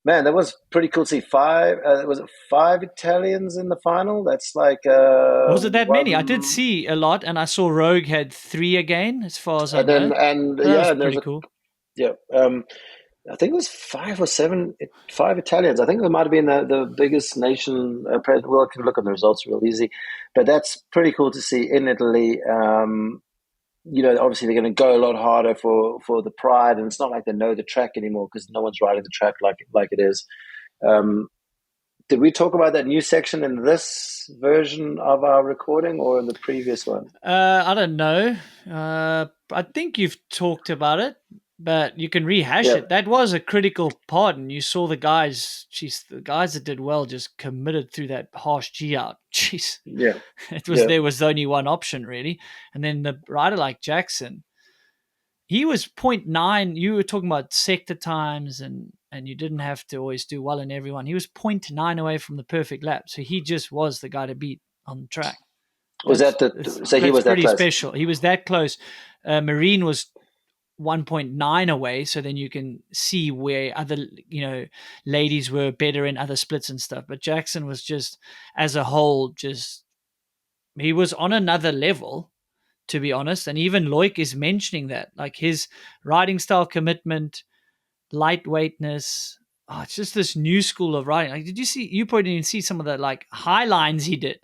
Man, that was pretty cool to see five. Was it five Italians in the final? That's like Was it that many? I did one, see a lot, and I saw Rogue had three again, as far as I and then know. and That yeah, was and there was pretty a cool. yeah. I think it was five or seven, five Italians. I think it might have been the biggest nation. Well, I can look at the results real easy, but that's pretty cool to see in Italy. Obviously they're going to go a lot harder for the pride, and it's not like they know the track anymore because no one's riding the track like it is. Um, did we talk about that new section in this version of our recording or in the previous one? I don't know. I think you've talked about it, but you can rehash Yeah, it. That was a critical part, and you saw the guys. Jeez, the guys that did well just committed through that harsh G out. Jeez, yeah, it was yeah. there was only one option really, and then the rider like Jackson, he was point 0.9. You were talking about sector times, and you didn't have to always do well in everyone. He was point 0.9 away from the perfect lap, so he just was the guy to beat on the track. Was That's that the? that's So he that's was that pretty close. special. He was that close. Marine was 1.9 away, so then you can see where other ladies were better in other splits and stuff. But Jackson was just, as a whole, just he was on another level, to be honest. And even Loic is mentioning that, like his riding style, commitment, lightweightness. Oh, it's just this new school of riding. Like, did you see? You probably didn't see some of the like high lines he did.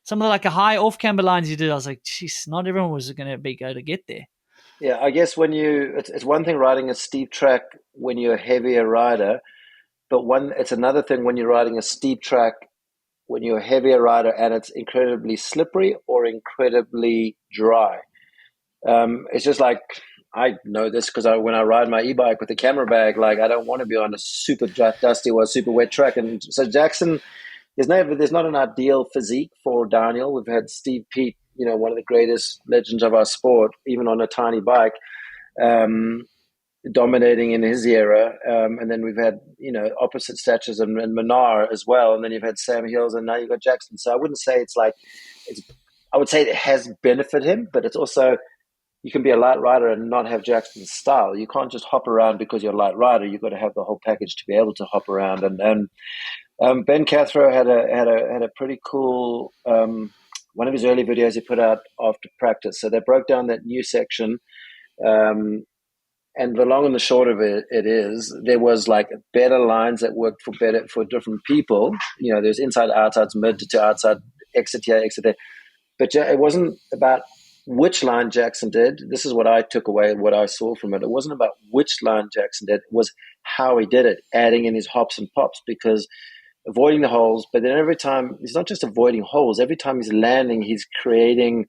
Some of the like a high off camber lines he did. I was like, jeez, not everyone was going to be able to get there. Yeah, I guess it's one thing riding a steep track when you're a heavier rider, but it's another thing when you're riding a steep track when you're a heavier rider and it's incredibly slippery or incredibly dry. It's just like I know this because when I ride my e-bike with the camera bag, like I don't want to be on a super dusty or super wet track. And so Jackson, there's not an ideal physique for Daniel. We've had Steve Pete, one of the greatest legends of our sport, even on a tiny bike, um, dominating in his era. And then we've had, opposite statures and Minar as well. And then you've had Sam Hills and now you've got Jackson. So I wouldn't say it's, I would say it has benefited him, but it's also, you can be a light rider and not have Jackson's style. You can't just hop around because you're a light rider. You've got to have the whole package to be able to hop around. And Ben Cathro had a pretty cool one of his early videos he put out after practice. So they broke down that new section. And the long and the short of it is there was like better lines that worked for different people. There's inside, outside, mid to outside, exit here, exit there. But it wasn't about which line Jackson did. This is what I took away, what I saw from it. It wasn't about which line Jackson did. It was how he did it, adding in his hops and pops, because avoiding the holes. But then every time, he's not just avoiding holes. Every time he's landing, he's creating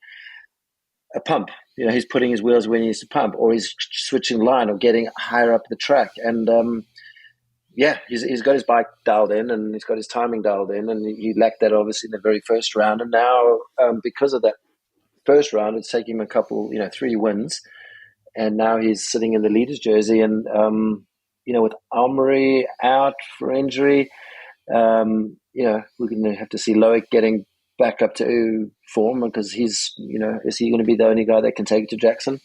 a pump. He's putting his wheels where he needs to pump, or he's switching line, or getting higher up the track. And yeah, he's got his bike dialed in, and he's got his timing dialed in, and he lacked that obviously in the very first round. And now, because of that first round, it's taken him a couple, 3 wins, and now he's sitting in the leaders jersey. And with Almery out for injury, we're going to have to see Loic getting back up to form because is he going to be the only guy that can take it to Jackson?